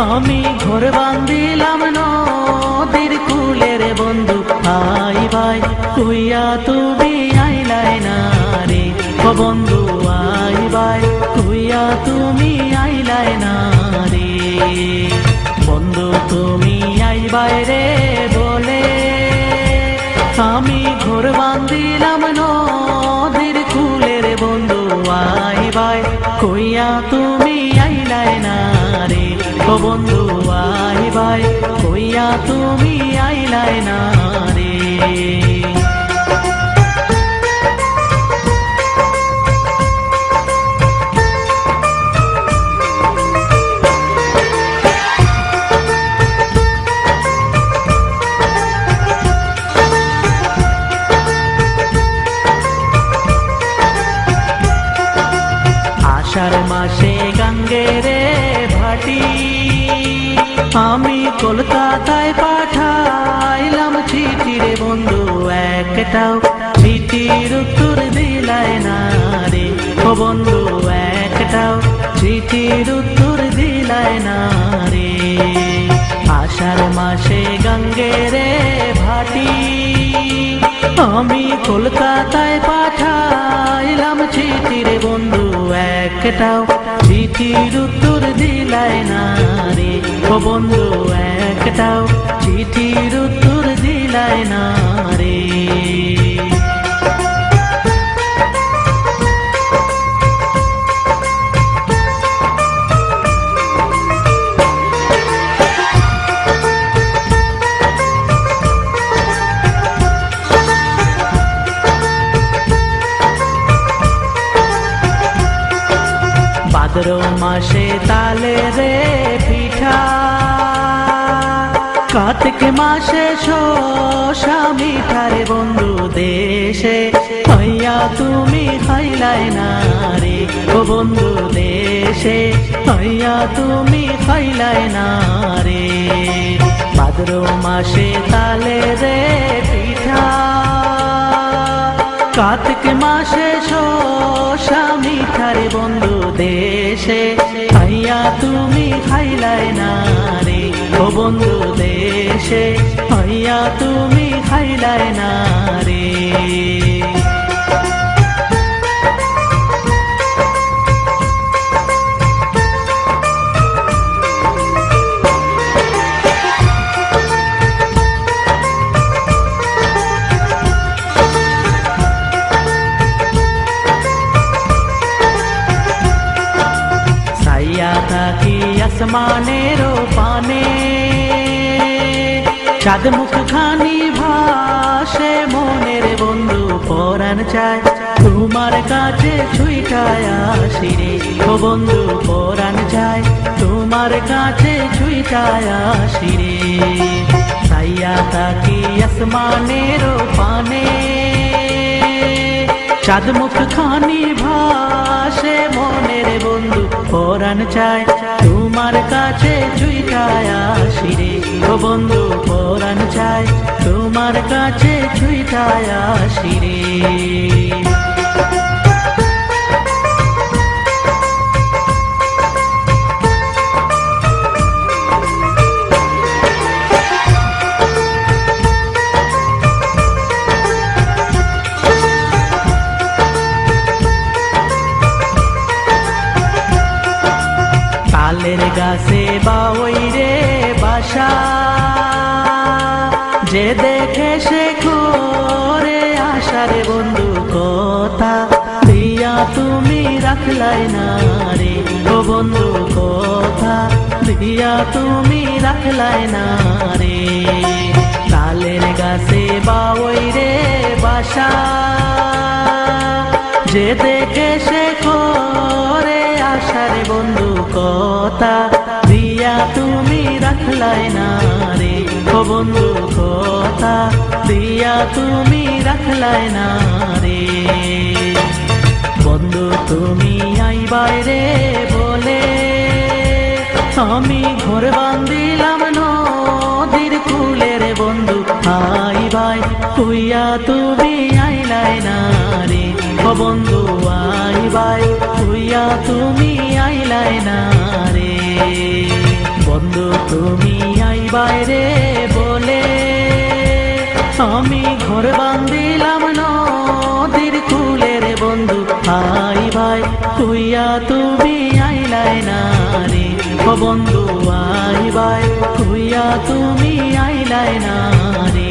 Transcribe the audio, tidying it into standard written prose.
আমি ঘর বান্ধিলাম নদীর কূলে রে বন্ধু, আই ভাই কুইয়া তুমি আইলাই না রে। ও বন্ধু আই ভাই কুইয়া তুমি আইলাই না রে। বন্ধু তুমি আইবাই রে বলে আমি ঘর বান্ধিলাম নদীর কূলে রে বন্ধু, আই ভাই কুইয়া তুমি আইলাই না রে। ও বন্ধু আই ভাই কুইয়া তুমি আইলাই না রে। আষাঢ় মাসে গাঙ্গেরে ভাটি আমি কলকাতায় পাঠাইলাম চিঠি রে বন্ধু, একটাও চিঠির উত্তর দিলাই না রে। ও বন্ধু একটাও চিঠির উত্তর দিলাই না রে। আষাঢ় মাসে গাঙ্গেরে ভাটি আমি কলকাতায় পাঠাইলাম চিঠি রে বন্ধু, একটাও চিঠির উত্তর দিলাই না রে। ও বন্ধু একটাও চিঠির উত্তর দিলাই না রে। ভাদ্র মাসে তালে রে পিঠা, কার্তিক মাসে শোষা মিঠা রে বন্ধু দেশে হইয়া তুমি খাইলাই না রে। ও বন্ধু দেশে হইয়া তুমি খাইলাই না রে। ভাদ্র মাসে তালে রে পিঠা, কার্তিক মাসে শোষা মিঠা রে বন্ধু দেশে হইয়া তুমি খাইলাই না রে। ও বন্ধু দেশে হইয়া তুমি খাইলাই না রে। থাকি আসমানের পানে চাঁদ মুখ খানি ভাসে মনের বন্ধু, পরাণ চায় তোমার কাছে ছুইটায় আসি রে। ও বন্ধু পরাণ চায় তোমার কাছে ছুইটায় আসি রে। সাইয়া থাকি আসমানের পানে চাঁদ মুখ খানি ভাসে মনের বন্ধু, পরাণ চায় তোমার কাছে ছুইটায় আসি রে। ও বন্ধু পরাণ চায় তোমার কাছে ছুইটায় আসি রে। তালের গাছে বাওই রে বাসা, যে দেখে সে করে আশা রে বন্ধু কথা দিয়া তুমি রাখলাই না রে। ও বন্ধু কথা দিয়া তুমি রাখলাই না রে। তালের গাছে বাওই রে বাসা, যে দেখে সে করে আশা রে বন্ধু কথা দিয়া তুমি রাখলাই না রে। ও বন্ধু কথা দিয়া তুমি রাখলাই না রে। বন্ধু তুমি আইবাই রে বলে আমি ঘর বান্ধিলাম নদীর কূলে রে বন্ধু, আইবাই কুইয়া তুমি আইলাই না রে। ও বন্ধু আইবাই কুইয়া তুমি আইলাই না রে। বন্ধু তুমি আই বাইরে বলে আমি ঘর বান্ধিলাম নদীর কূলে রে বন্ধু আই ভাই তুইয়া তুমি আইলাই না রে ও বন্ধু আই ভাই তুইয়া তুমি আইলাই না রে